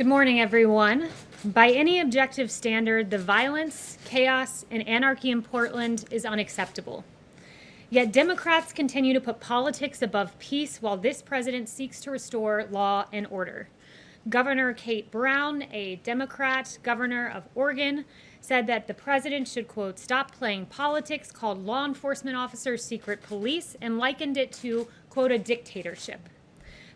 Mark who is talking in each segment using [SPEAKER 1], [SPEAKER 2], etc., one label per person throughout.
[SPEAKER 1] Good morning, everyone. By any objective standard, the violence, chaos, and anarchy in Portland is unacceptable. Yet Democrats continue to put politics above peace while this president seeks to restore law and order. Governor Kate Brown, a Democrat governor of Oregon, said that the president should, quote, stop playing politics, called law enforcement officers secret police, and likened it to, quote, a dictatorship.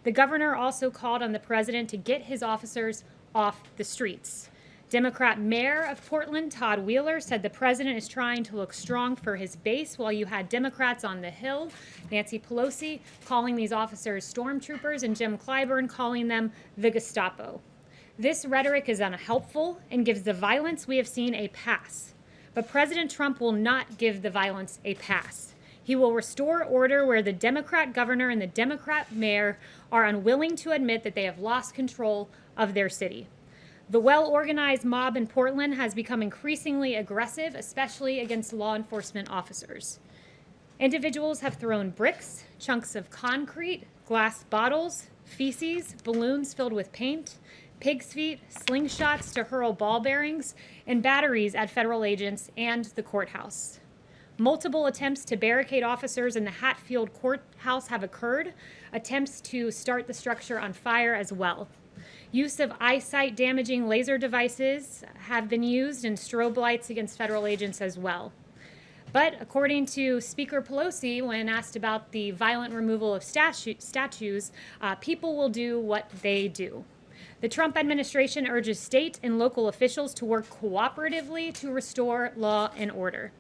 [SPEAKER 1] The governor also called on the president to get his officers off the streets. Democrat Mayor of Portland, Todd Wheeler, said the president is trying to look strong for his base, while you had Democrats on the Hill, Nancy Pelosi, calling these officers stormtroopers, and Jim Clyburn calling them the Gestapo. This rhetoric is unhelpful and gives the violence we have seen a pass. But President Trump will not give the violence a pass. He will restore order where the Democrat governor and the Democrat mayor are unwilling to admit that they have lost control of their city. The well-organized mob in Portland has become increasingly aggressive, especially against law enforcement officers. Individuals have thrown bricks, chunks of concrete, glass bottles, feces, balloons filled with paint, pig's feet, slingshots to hurl ball bearings, and batteries at federal agents and the courthouse. Multiple attempts to barricade officers in the Hatfield courthouse have occurred, attempts to start the structure on fire as well. Use of eyesight-damaging laser devices have been used, and strobe lights against federal agents as well. But according to Speaker Pelosi, when asked about the violent removal of statues, people will do what they do. The Trump administration urges state and local officials to work cooperatively to restore law and order.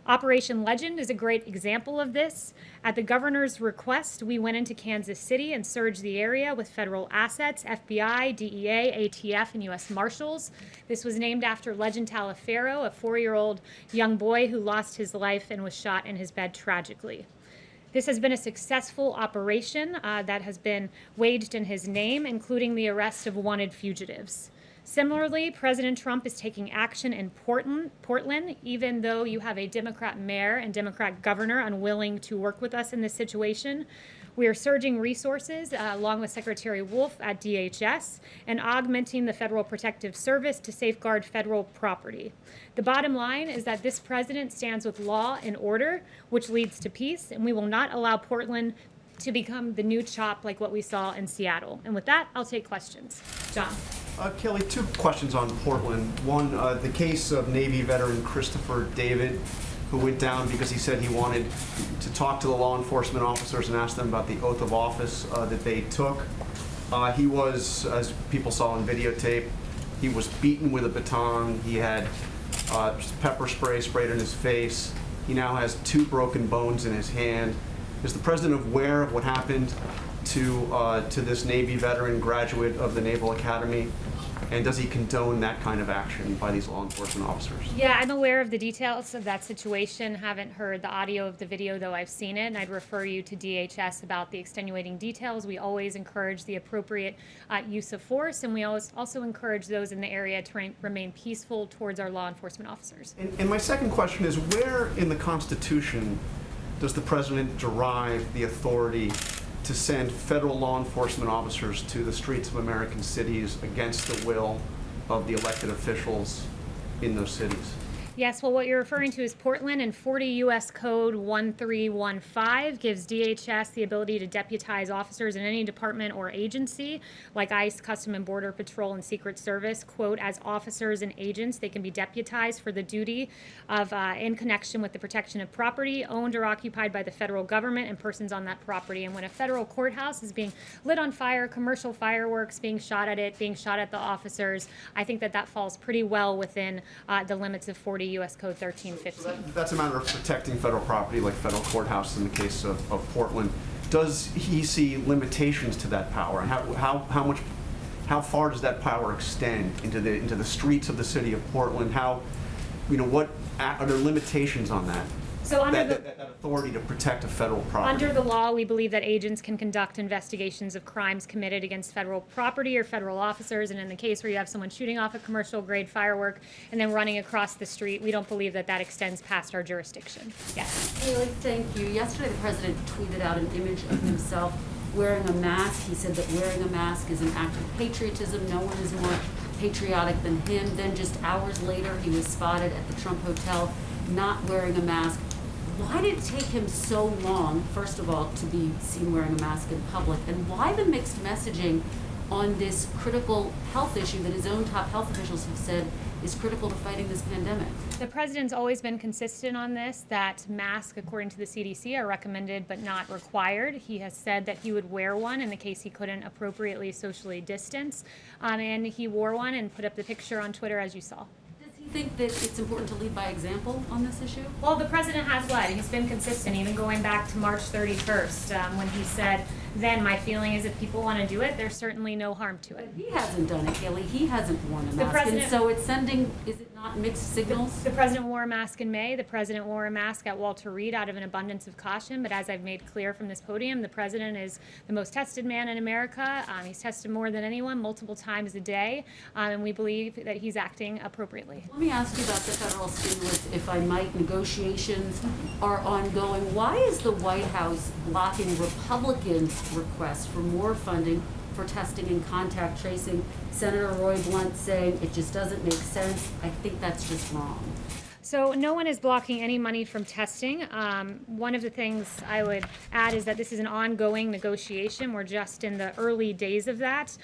[SPEAKER 1] Operation Legend is a great example of this. At the governor's request, we went into Kansas City and surged the area with federal assets, FBI, DEA, ATF, and U.S. Marshals. This was named after Legend Taliaferro, a 4-year-old young boy who lost his life and was shot in his bed tragically. This has been a successful operation that has been waged in his name, including the arrest of wanted fugitives. Similarly, President Trump is taking action in Portland, even though you have a Democrat mayor and Democrat governor unwilling to work with us in this situation. We are surging resources, along with Secretary Wolf at DHS, and augmenting the Federal Protective Service to safeguard federal property. The bottom line is that this president stands with law and order, which leads to peace, and we will not allow Portland to become the new CHOP like what we saw in Seattle. And with that, I'll take questions. John.
[SPEAKER 2] Kayleigh, 2 questions on Portland. One, the case of Navy veteran Christopher David, who went down because he said he wanted to talk to the law enforcement officers and ask them about the oath of office that they took. He was, as people saw on videotape, he was beaten with a baton. He had pepper spray sprayed in his face. He now has 2 broken bones in his hand. Is the president aware of what happened to this Navy veteran graduate of the Naval Academy? And does he condone that kind of action by these law enforcement officers?
[SPEAKER 1] Yeah, I'm aware of the details of that situation. Haven't heard the audio of the video, though I've seen it, and I'd refer you to DHS about the extenuating details. We always encourage the appropriate use of force, and we also encourage those in the area to remain peaceful towards our law enforcement officers.
[SPEAKER 2] And my second question is, where in the Constitution does the president derive the authority to send federal law enforcement officers to the streets of American cities against the will of the elected officials in those cities?
[SPEAKER 1] Yes, well, what you're referring to is Portland, and 40 U.S. Code 1315 gives DHS the ability to deputize officers in any department or agency, like ICE, Custom and Border Patrol, and Secret Service, quote, as officers and agents. They can be deputized for the duty of, in connection with the protection of property owned or occupied by the federal government and persons on that property. And when a federal courthouse is being lit on fire, commercial fireworks being shot at it, being shot at the officers, I think that that falls pretty well within the limits of 40 U.S. Code 1315.
[SPEAKER 2] So that's a matter of protecting federal property, like federal courthouse in the case of Portland. Does he see limitations to that power, and how far does that power extend into the streets of the city of Portland? What are there limitations on that?
[SPEAKER 1] So under
[SPEAKER 2] that authority to protect a federal property.
[SPEAKER 1] Under the law, we believe that agents can conduct investigations of crimes committed against federal property or federal officers. And in the case where you have someone shooting off a commercial-grade firework and then running across the street, we don't believe that that extends past our jurisdiction. Yes.
[SPEAKER 3] Kayleigh, thank you. Yesterday, the president tweeted out an image of himself wearing a mask. He said that wearing a mask is an act of patriotism. No one is more patriotic than him. Then just hours later, he was spotted at the Trump Hotel not wearing a mask. Why did it take him so long, first of all, to be seen wearing a mask in public? And why the mixed messaging on this critical health issue that his own top health officials have said is critical to fighting this pandemic?
[SPEAKER 1] The president's always been consistent on this, that masks, according to the CDC, are recommended but not required. He has said that he would wear one in the case he couldn't appropriately socially distance, and he wore one and put up the picture on Twitter, as you saw.
[SPEAKER 3] Does he think that it's important to lead by example on this issue?
[SPEAKER 1] Well, the president has led. He's been consistent, even going back to March 31st, when he said, then my feeling is if people want to do it, there's certainly no harm to it.
[SPEAKER 3] But he hasn't done it, Kayleigh. He hasn't worn a mask.
[SPEAKER 1] president-
[SPEAKER 3] And so it's sending, is it not mixed signals?
[SPEAKER 1] The president wore a mask in May. The president wore a mask at Walter Reed out of an abundance of caution. But as I've made clear from this podium, the president is the most tested man in America. He's tested more than anyone, multiple times a day. And we believe that he's acting appropriately.
[SPEAKER 3] Let me ask you about the federal stimulus, if I might. Negotiations are ongoing. Why is the White House blocking Republicans' requests for more funding for testing and contact tracing? Senator Roy Blunt saying it just doesn't make sense. I think that's just wrong.
[SPEAKER 1] So no one is blocking any money from testing. One of the things I would add is that this is an ongoing negotiation. We're just in the early days of that.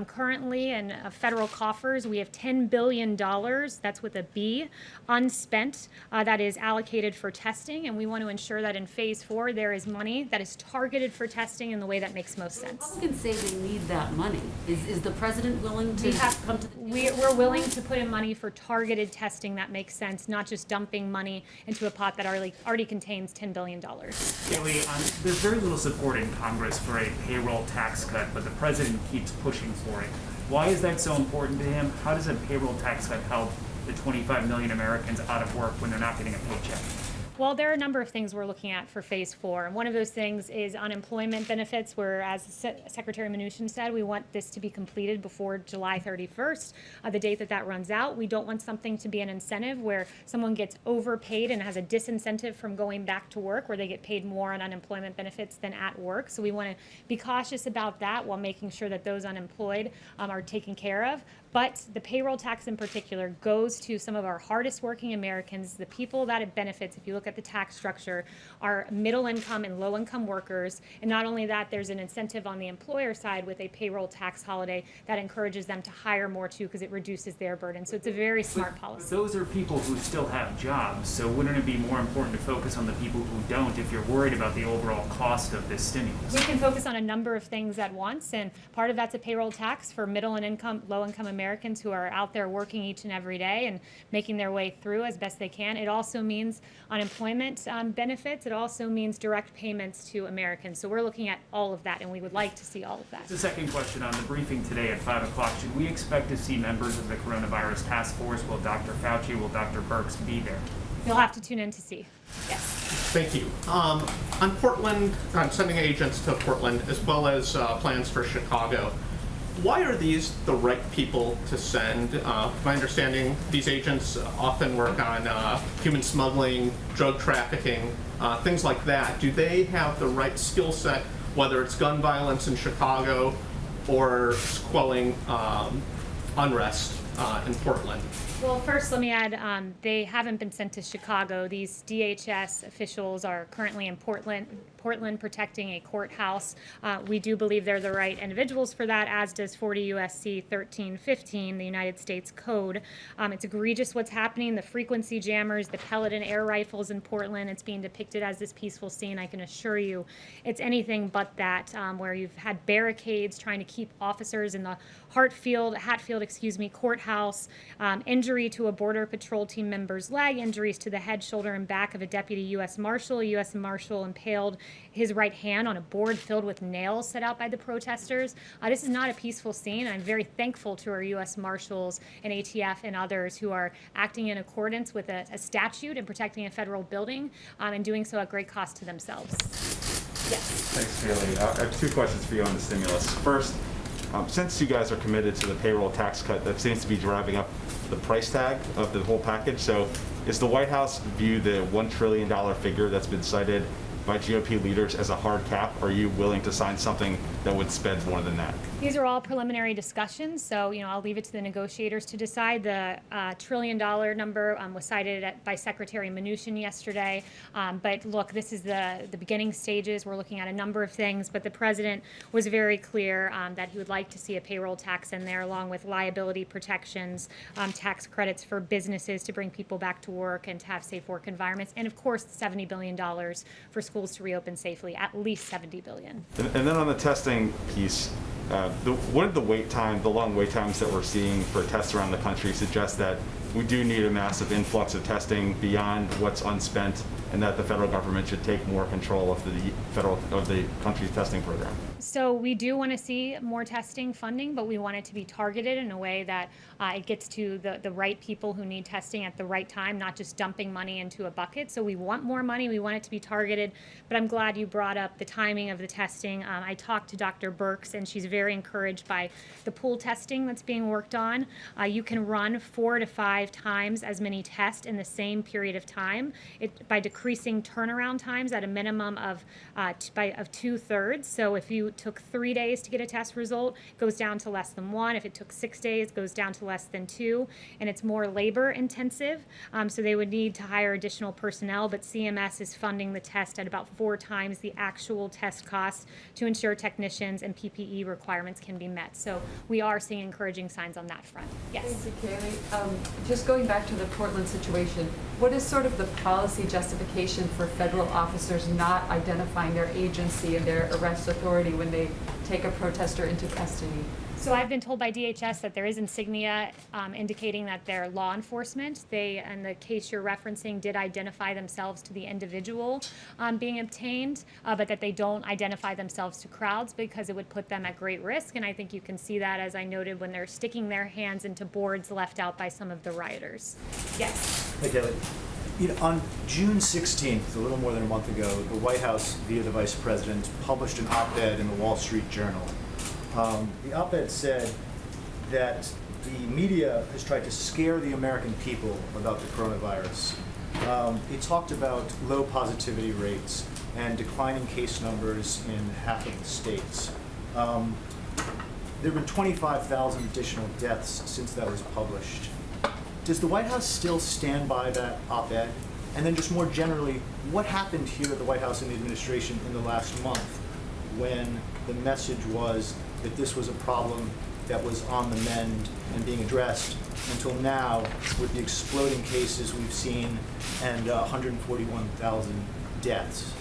[SPEAKER 1] Currently in federal coffers, we have $10 billion, that's with a B, unspent, that is allocated for testing. And we want to ensure that in phase 4, there is money that is targeted for testing in the way that makes most sense.
[SPEAKER 3] Republicans say they need that money. Is the president willing to come to the table?
[SPEAKER 1] We're willing to put in money for targeted testing that makes sense, not just dumping money into a pot that already contains $10 billion.
[SPEAKER 4] Kayleigh, there's very little support in Congress for a payroll tax cut, but the president keeps pushing for it. Why is that so important to him? How does a payroll tax cut help the 25 million Americans out of work when they're not getting a paycheck?
[SPEAKER 1] Well, there are a number of things we're looking at for phase 4. And one of those things is unemployment benefits, where, as Secretary Mnuchin said, we want this to be completed before July 31st, the date that runs out. We don't want something to be an incentive where someone gets overpaid and has a disincentive from going back to work, where they get paid more on unemployment benefits than at work. So we want to be cautious about that while making sure that those unemployed are taken care of. But the payroll tax in particular goes to some of our hardest working Americans. The people that it benefits, if you look at the tax structure, are middle income and low income workers. And not only that, there's an incentive on the employer side with a payroll tax holiday that encourages them to hire more too, because it reduces their burden. So it's a very smart policy.
[SPEAKER 4] But those are people who still have jobs, so wouldn't it be more important to focus on the people who don't if you're worried about the overall cost of this stimulus?
[SPEAKER 1] We can focus on a number of things at once, and part of that's a payroll tax for middle and low income Americans who are out there working each and every day and making their way through as best they can. It also means unemployment benefits. It also means direct payments to Americans. So we're looking at all of that, and we would like to see all of that.
[SPEAKER 4] The second question on the briefing today at 5 o'clock, should we expect to see members of the coronavirus task force? Will Dr. Fauci, will Dr. Birx be there?
[SPEAKER 1] You'll have to tune in to see. Yes.
[SPEAKER 5] Thank you. On Portland, on sending agents to Portland, as well as plans for Chicago, why are these the right people to send? My understanding, these agents often work on human smuggling, drug trafficking, things like that. Do they have the right skill set, whether it's gun violence in Chicago or quelling unrest in Portland?
[SPEAKER 1] Well, first, let me add, they haven't been sent to Chicago. These DHS officials are currently in Portland protecting a courthouse. We do believe they're the right individuals for that, as does 40 U.S.C. 1315, the United States Code. It's egregious what's happening. The frequency jammers, the pellet and air rifles in Portland, it's being depicted as this peaceful scene. I can assure you it's anything but that, where you've had barricades trying to keep officers in the Hatfield, courthouse, injury to a Border Patrol team member's leg, injuries to the head, shoulder, and back of a deputy U.S. Marshal. A U.S. Marshal impaled his right hand on a board filled with nails set out by the protesters. This is not a peaceful scene. I'm very thankful to our U.S. Marshals and ATF and others who are acting in accordance with a statute and protecting a federal building, and doing so at great cost to themselves. Yes.
[SPEAKER 6] Thanks, Kayleigh. I have two questions for you on the stimulus. First, since you guys are committed to the payroll tax cut, that seems to be driving up the price tag of the whole package. So is the White House view the $1 trillion figure that's been cited by GOP leaders as a hard cap? Are you willing to sign something that would spend more than that?
[SPEAKER 1] These are all preliminary discussions, so I'll leave it to the negotiators to decide. The $1 trillion number was cited by Secretary Mnuchin yesterday. But look, this is the beginning stages. We're looking at a number of things, but the president was very clear that he would like to see a payroll tax in there, along with liability protections, tax credits for businesses to bring people back to work and to have safe work environments, and of course, $70 billion for schools to reopen safely, at least $70 billion.
[SPEAKER 6] And then on the testing piece, what are the long wait times that we're seeing for tests around the country suggest that we do need a massive influx of testing beyond what's unspent, and that the federal government should take more control of the country's testing program?
[SPEAKER 1] So we do want to see more testing funding, but we want it to be targeted in a way that it gets to the right people who need testing at the right time, not just dumping money into a bucket. So we want more money. We want it to be targeted. But I'm glad you brought up the timing of the testing. I talked to Dr. Birx, and she's very encouraged by the pool testing that's being worked on. You can run 4 to 5 times as many tests in the same period of time by decreasing turnaround times at a minimum of 2/3. So if you took 3 days to get a test result, it goes down to less than 1. If it took 6 days, it goes down to less than 2, and it's more labor intensive. So they would need to hire additional personnel, but CMS is funding the test at about 4 times the actual test cost to ensure technicians and PPE requirements can be met. So we are seeing encouraging signs on that front. Yes.
[SPEAKER 7] Thank you, Kayleigh. Just going back to the Portland situation, what is sort of the policy justification for federal officers not identifying their agency and their arrest authority when they take a protester into custody?
[SPEAKER 1] So I've been told by DHS that there is insignia indicating that they're law enforcement. They, in the case you're referencing, did identify themselves to the individual being obtained, but that they don't identify themselves to crowds because it would put them at great risk. And I think you can see that, as I noted, when they're sticking their hands into boards left out by some of the rioters. Yes.
[SPEAKER 8] Hey, Kayleigh. On June 16th, a little more than a month ago, the White House, via the Vice President, published an op-ed in the Wall Street Journal. The op-ed said that the media has tried to scare the American people about the coronavirus. It talked about low positivity rates and declining case numbers in half of the states. There have been 25,000 additional deaths since that was published. Does the White House still stand by that op-ed? And then just more generally, what happened here at the White House and the administration in the last month when the message was that this was a problem that was on the mend and being addressed, until now with the exploding cases we've seen and 141,000 deaths?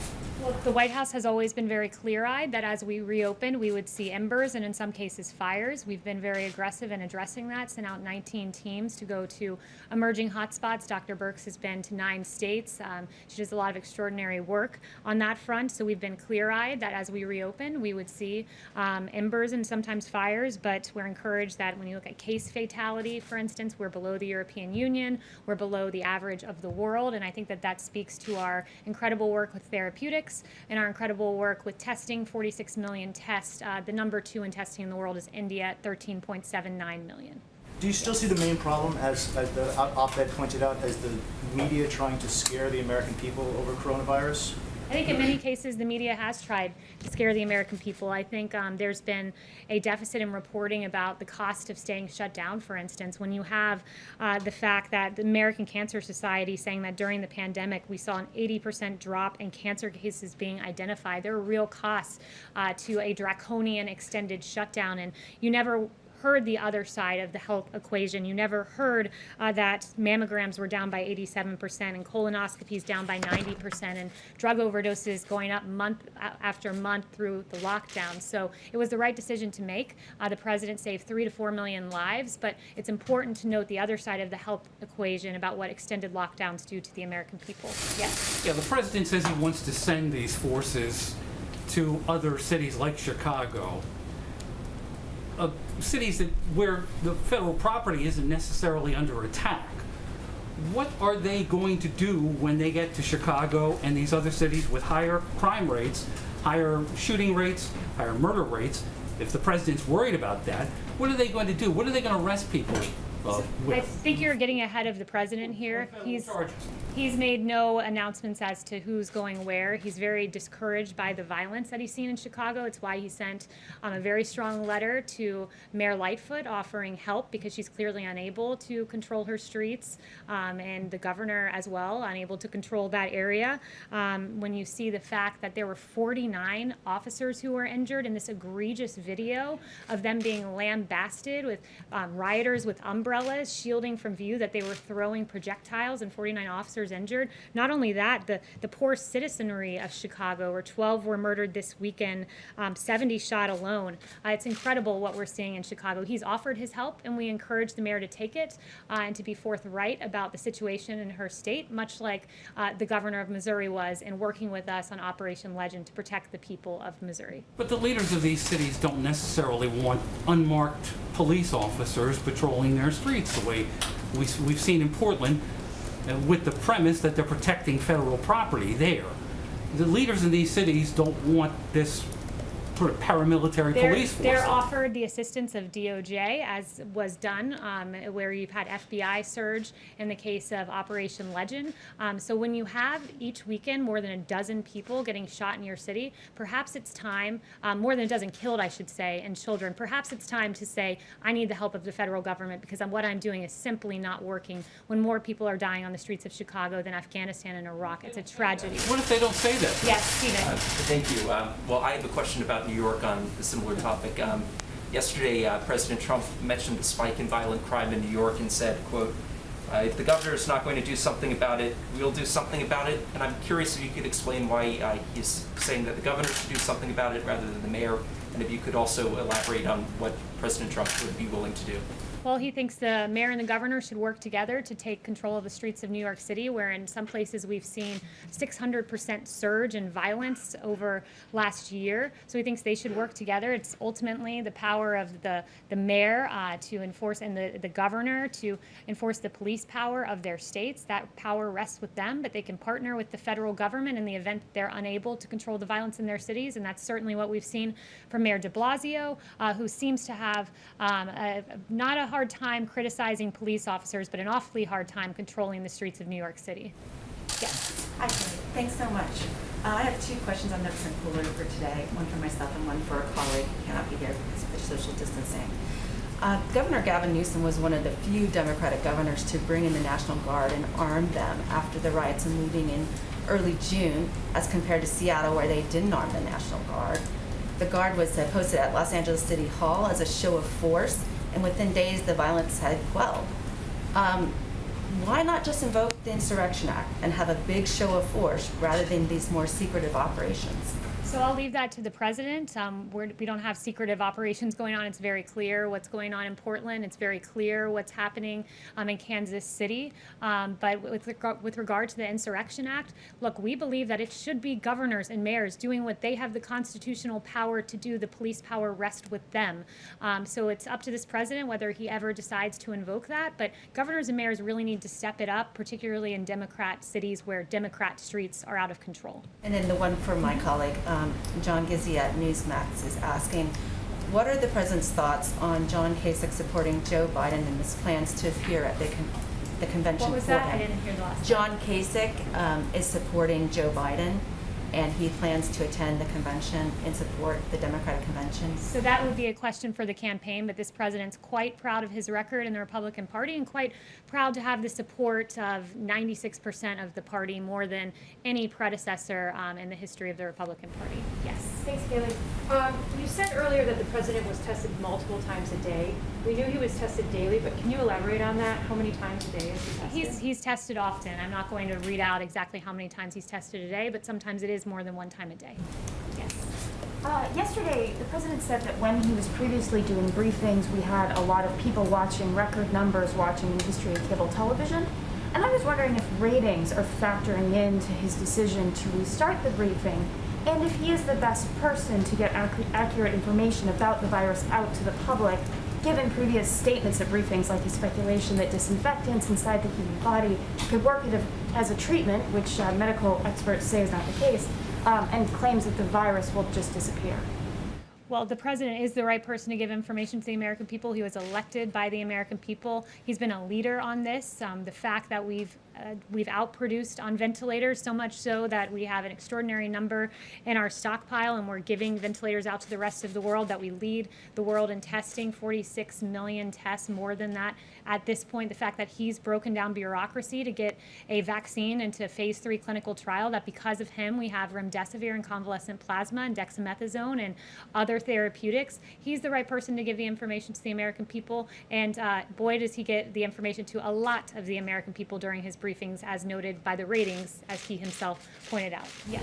[SPEAKER 1] Well, the White House has always been very clear-eyed that as we reopen, we would see embers and in some cases fires. We've been very aggressive in addressing that, sent out 19 teams to go to emerging hotspots. Dr. Birx has been to 9 states. She does a lot of extraordinary work on that front. So we've been clear-eyed that as we reopen, we would see embers and sometimes fires, but we're encouraged that when you look at case fatality, for instance, we're below the European Union, we're below the average of the world, and I think that that speaks to our incredible work with therapeutics and our incredible work with testing, 46 million tests. The number 2 in testing in the world is India at 13.79 million.
[SPEAKER 8] Do you still see the main problem, as the op-ed pointed out, as the media trying to scare the American people over coronavirus?
[SPEAKER 1] I think in many cases the media has tried to scare the American people. I think there's been a deficit in reporting about the cost of staying shut down, for instance. When you have the fact that the American Cancer Society saying that during the pandemic we saw an 80% drop in cancer cases being identified, there are real costs to a draconian extended shutdown, and you never heard the other side of the health equation. You never heard that mammograms were down by 87% and colonoscopies down by 90% and drug overdoses going up month after month through the lockdown. So it was the right decision to make. The president saved 3 to 4 million lives, but it's important to note the other side of the health equation about what extended lockdowns do to the American people. Yes?
[SPEAKER 9] Yeah, the president says he wants to send these forces to other cities like Chicago. Cities where the federal property isn't necessarily under attack. What are they going to do when they get to Chicago and these other cities with higher crime rates, higher shooting rates, higher murder rates? If the president's worried about that, what are they going to do? What are they going to arrest people
[SPEAKER 1] I
[SPEAKER 9] with
[SPEAKER 1] think you're getting ahead of the president here.
[SPEAKER 9] federal charges.
[SPEAKER 1] He's made no announcements as to who's going where. He's very discouraged by the violence that he's seen in Chicago. It's why he sent a very strong letter to Mayor Lightfoot offering help because she's clearly unable to control her streets, and the governor as well, unable to control that area. When you see the fact that there were 49 officers who were injured in this egregious video of them being lambasted with rioters with umbrellas shielding from view that they were throwing projectiles and 49 officers injured. Not only that, the poor citizenry of Chicago, where 12 were murdered this weekend, 70 shot alone. It's incredible what we're seeing in Chicago. He's offered his help, and we encourage the mayor to take it and to be forthright about the situation in her state, much like the governor of Missouri was in working with us on Operation Legend to protect the people of Missouri.
[SPEAKER 9] But the leaders of these cities don't necessarily want unmarked police officers patrolling their streets the way we've seen in Portland, with the premise that they're protecting federal property there. The leaders in these cities don't want this sort of paramilitary police force.
[SPEAKER 1] They're offered the assistance of DOJ, as was done, where you've had FBI surge in the case of Operation Legend. So when you have each weekend more than a dozen people getting shot in your city, perhaps it's time, more than a dozen killed, I should say, and children, perhaps it's time to say, I need the help of the federal government because what I'm doing is simply not working when more people are dying on the streets of Chicago than Afghanistan and Iraq. It's a tragedy.
[SPEAKER 9] What if they don't say that?
[SPEAKER 1] Yes, Stephen.
[SPEAKER 10] Thank you. Well, I have a question about New York on a similar topic. Yesterday, President Trump mentioned the spike in violent crime in New York and said, quote, if the governor is not going to do something about it, we'll do something about it. And I'm curious if you could explain why he's saying that the governor should do something about it rather than the mayor, and if you could also elaborate on what President Trump would be willing to do.
[SPEAKER 1] Well, he thinks the mayor and the governor should work together to take control of the streets of New York City, where in some places we've seen 600% surge in violence over last year. So he thinks they should work together. It's ultimately the power of the mayor to enforce, and the governor to enforce the police power of their states. That power rests with them, but they can partner with the federal government in the event they're unable to control the violence in their cities. And that's certainly what we've seen from Mayor de Blasio, who seems to have not a hard time criticizing police officers, but an awfully hard time controlling the streets of New York City. Yes.
[SPEAKER 11] Hi, Kayleigh. Thanks so much. I have two questions on the print cooler for today, one for myself and one for a colleague who cannot be here because of social distancing. Governor Gavin Newsom was one of the few Democratic governors to bring in the National Guard and arm them after the riots and looting in early June, as compared to Seattle, where they didn't arm the National Guard. The Guard was posted at Los Angeles City Hall as a show of force, and within days the violence had quelled. Why not just invoke the Insurrection Act and have a big show of force rather than these more secretive operations?
[SPEAKER 1] So I'll leave that to the president. We don't have secretive operations going on. It's very clear what's going on in Portland. It's very clear what's happening in Kansas City. But with regard to the Insurrection Act, look, we believe that it should be governors and mayors doing what they have the constitutional power to do. The police power rests with them. So it's up to this president whether he ever decides to invoke that. But governors and mayors really need to step it up, particularly in Democrat cities where Democrat streets are out of control.
[SPEAKER 11] And then the one for my colleague, John Gizzi at Newsmax is asking, what are the president's thoughts on John Kasich supporting Joe Biden in his plans to appear at the convention
[SPEAKER 1] What was
[SPEAKER 11] for
[SPEAKER 1] that?
[SPEAKER 11] him?
[SPEAKER 1] I didn't hear the last
[SPEAKER 11] John Kasich is supporting Joe Biden, and he plans to attend the convention and support the Democratic convention.
[SPEAKER 1] So that would be a question for the campaign, but this president's quite proud of his record in the Republican Party and quite proud to have the support of 96% of the party, more than any predecessor in the history of the Republican Party. Yes.
[SPEAKER 12] Thanks, Kayleigh. You said earlier that the president was tested multiple times a day. We knew he was tested daily, but can you elaborate on that? How many times a day is he tested?
[SPEAKER 1] He's tested often. I'm not going to read out exactly how many times he's tested a day, but sometimes it is more than one time a day. Yes.
[SPEAKER 13] Yesterday, the president said that when he was previously doing briefings, we had a lot of people watching, record numbers watching the history of cable television. And I was wondering if ratings are factoring into his decision to restart the briefing, and if he is the best person to get accurate information about the virus out to the public, given previous statements at briefings like his speculation that disinfectants inside the human body could work as a treatment, which medical experts say is not the case, and claims that the virus will just disappear.
[SPEAKER 1] Well, the president is the right person to give information to the American people. He was elected by the American people. He's been a leader on this. The fact that we've outproduced on ventilators, so much so that we have an extraordinary number in our stockpile, and we're giving ventilators out to the rest of the world, that we lead the world in testing, 46 million tests, more than that at this point. The fact that he's broken down bureaucracy to get a vaccine into phase 3 clinical trial, that because of him we have remdesivir and convalescent plasma and dexamethasone and other therapeutics. He's the right person to give the information to the American people, and boy, does he get the information to a lot of the American people during his briefings, as noted by the ratings, as he himself pointed out. Yes.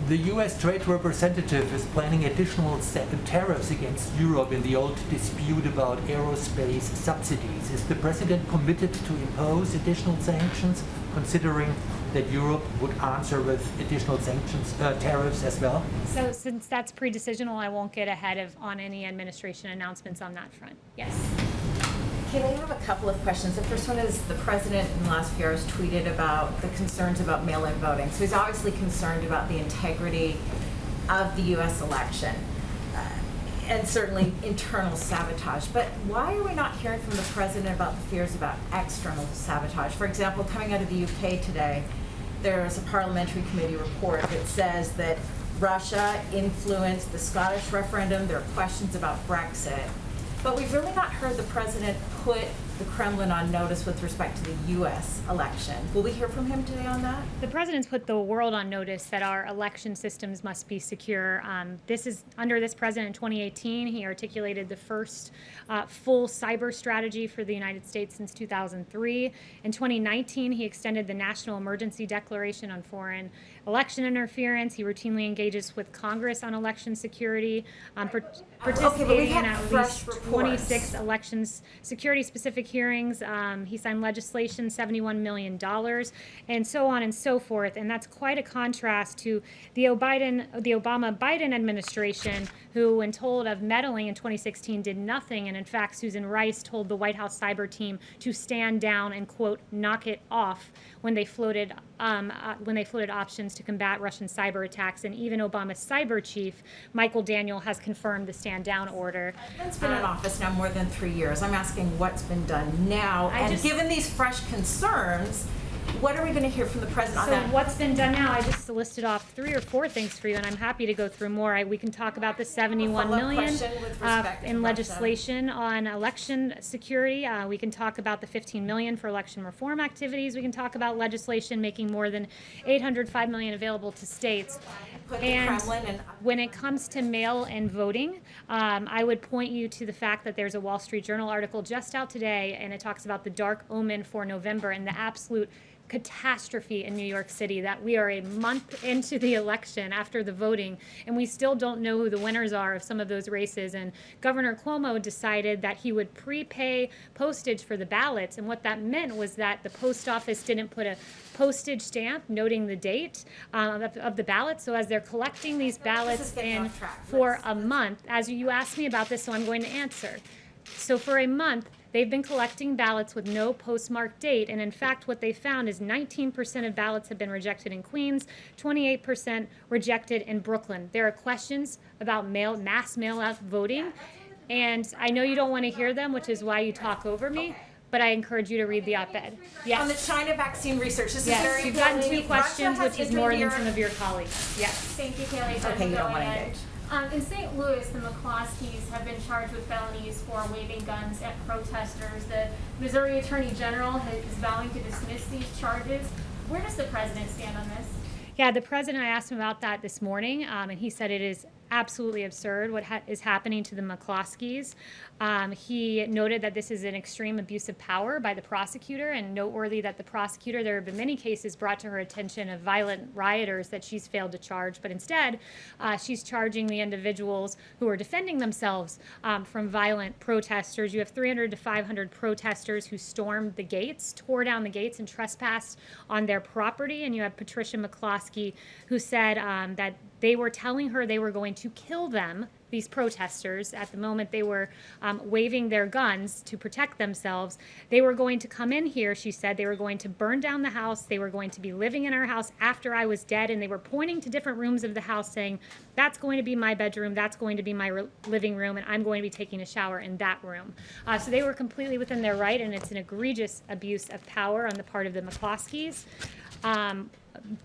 [SPEAKER 14] The U.S. Trade Representative is planning additional tariffs against Europe in the old dispute about aerospace subsidies. Is the president committed to impose additional sanctions, considering that Europe would answer with additional sanctions, tariffs as well?
[SPEAKER 1] So since that's pre-decisional, I won't get ahead on any administration announcements on that front. Yes.
[SPEAKER 11] Kayleigh, I have a couple of questions. The first one is the president in the last few hours tweeted about the concerns about mail-in voting. So he's obviously concerned about the integrity of the U.S. election and certainly internal sabotage. But why are we not hearing from the president about the fears about external sabotage? For example, coming out of the UK today, there's a parliamentary committee report that says that Russia influenced the Scottish referendum. There are questions about Brexit. But we've really not heard the president put the Kremlin on notice with respect to the U.S. election. Will we hear from him today on that?
[SPEAKER 1] The president's put the world on notice that our election systems must be secure. This is under this president in 2018. He articulated the first full cyber strategy for the United States since 2003. In 2019, he extended the National Emergency Declaration on Foreign Election Interference. He routinely engages with Congress on election security, participating in at least 26 elections security-specific hearings. He signed legislation, $71 million, and so on and so forth. And that's quite a contrast to the Obama-Biden administration, who, when told of meddling in 2016, did nothing. And in fact, Susan Rice told the White House cyber team to stand down and, quote, knock it off when they floated options to combat Russian cyber attacks. And even Obama's cyber chief, Michael Daniel, has confirmed the stand down order.
[SPEAKER 11] It's been in office now more than 3 years. I'm asking what's been done now. Given these fresh concerns, what are we going to hear from the president on that?
[SPEAKER 1] So what's been done now? I just listed off 3 or 4 things for you, and I'm happy to go through more. We can talk about the $71 million in legislation on election security. We can talk about the $15 million for election reform activities. We can talk about legislation making more than $805 million available to states. And when it comes to mail-in voting, I would point you to the fact that there's a Wall Street Journal article just out today, and it talks about the dark omen for November and the absolute catastrophe in New York City, that we are a month into the election after the voting and we still don't know who the winners are of some of those races. And Governor Cuomo decided that he would prepay postage for the ballots, and what that meant was that the post office didn't put a postage stamp noting the date of the ballot. So as they're collecting these ballots in for a month, as you asked me about this, so I'm going to answer. So for a month, they've been collecting ballots with no postmark date, and in fact what they found is 19% of ballots have been rejected in Queens, 28% rejected in Brooklyn. There are questions about mass mail-out voting, and I know you don't want to hear them, which is why you talk over me, but I encourage you to read the op-ed. Yes.
[SPEAKER 11] On the China vaccine research, this
[SPEAKER 1] yes.
[SPEAKER 11] is very
[SPEAKER 1] You've gotten 2
[SPEAKER 11] important.
[SPEAKER 1] questions,
[SPEAKER 11] Russia
[SPEAKER 1] which
[SPEAKER 11] has
[SPEAKER 1] is more than
[SPEAKER 11] interfered.
[SPEAKER 1] some of your colleagues. Yes.
[SPEAKER 15] Thank you, Kayleigh.
[SPEAKER 11] Okay, you don't want to engage.
[SPEAKER 15] In St. Louis, the McCloskeys have been charged with felonies for waving guns at protesters. The Missouri Attorney General is vowing to dismiss these charges. Where does the president stand on this?
[SPEAKER 1] Yeah, the president, I asked him about that this morning, and he said it is absolutely absurd what is happening to the McCloskeys. He noted that this is an extreme abuse of power by the prosecutor, and noteworthy that the prosecutor, there have been many cases brought to her attention of violent rioters that she's failed to charge, but instead she's charging the individuals who are defending themselves from violent protesters. You have 300 to 500 protesters who stormed the gates, tore down the gates, and trespassed on their property, and you have Patricia McCloskey, who said that They were telling her they were going to kill them, these protesters. At the moment, they were waving their guns to protect themselves. They were going to come in here, she said. They were going to burn down the house. They were going to be living in our house after I was dead. And they were pointing to different rooms of the house saying, that's going to be my bedroom, that's going to be my living room, and I'm going to be taking a shower in that room. So they were completely within their right, and it's an egregious abuse of power on the part of the McCloskeys.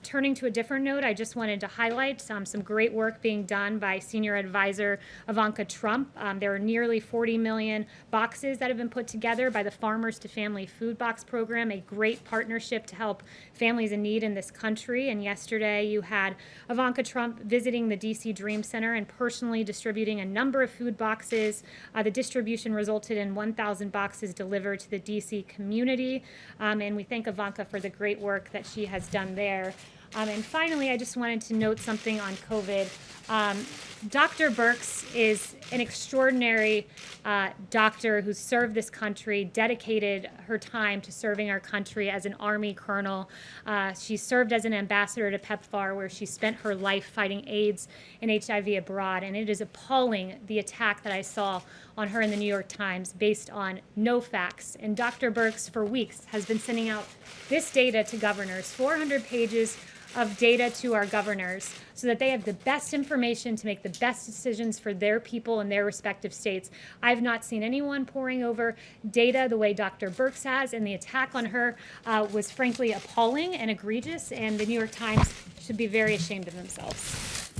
[SPEAKER 1] Turning to a different note, I just wanted to highlight some great work being done by senior advisor Ivanka Trump. There are nearly 40 million boxes that have been put together by the Farmers to Family Food Box Program, a great partnership to help families in need in this country. And yesterday you had Ivanka Trump visiting the DC Dream Center and personally distributing a number of food boxes. The distribution resulted in 1,000 boxes delivered to the DC community. And we thank Ivanka for the great work that she has done there. And finally, I just wanted to note something on COVID. Dr. Birx is an extraordinary doctor who served this country, dedicated her time to serving our country as an Army colonel. She served as an ambassador to PEPFAR, where she spent her life fighting AIDS and HIV abroad. And it is appalling, the attack that I saw on her in the New York Times based on no facts. And Dr. Birx, for weeks, has been sending out this data to governors, 400 pages of data to our governors so that they have the best information to make the best decisions for their people in their respective states. I've not seen anyone poring over data the way Dr. Birx has, and the attack on her was frankly appalling and egregious, and the New York Times should be very ashamed of themselves.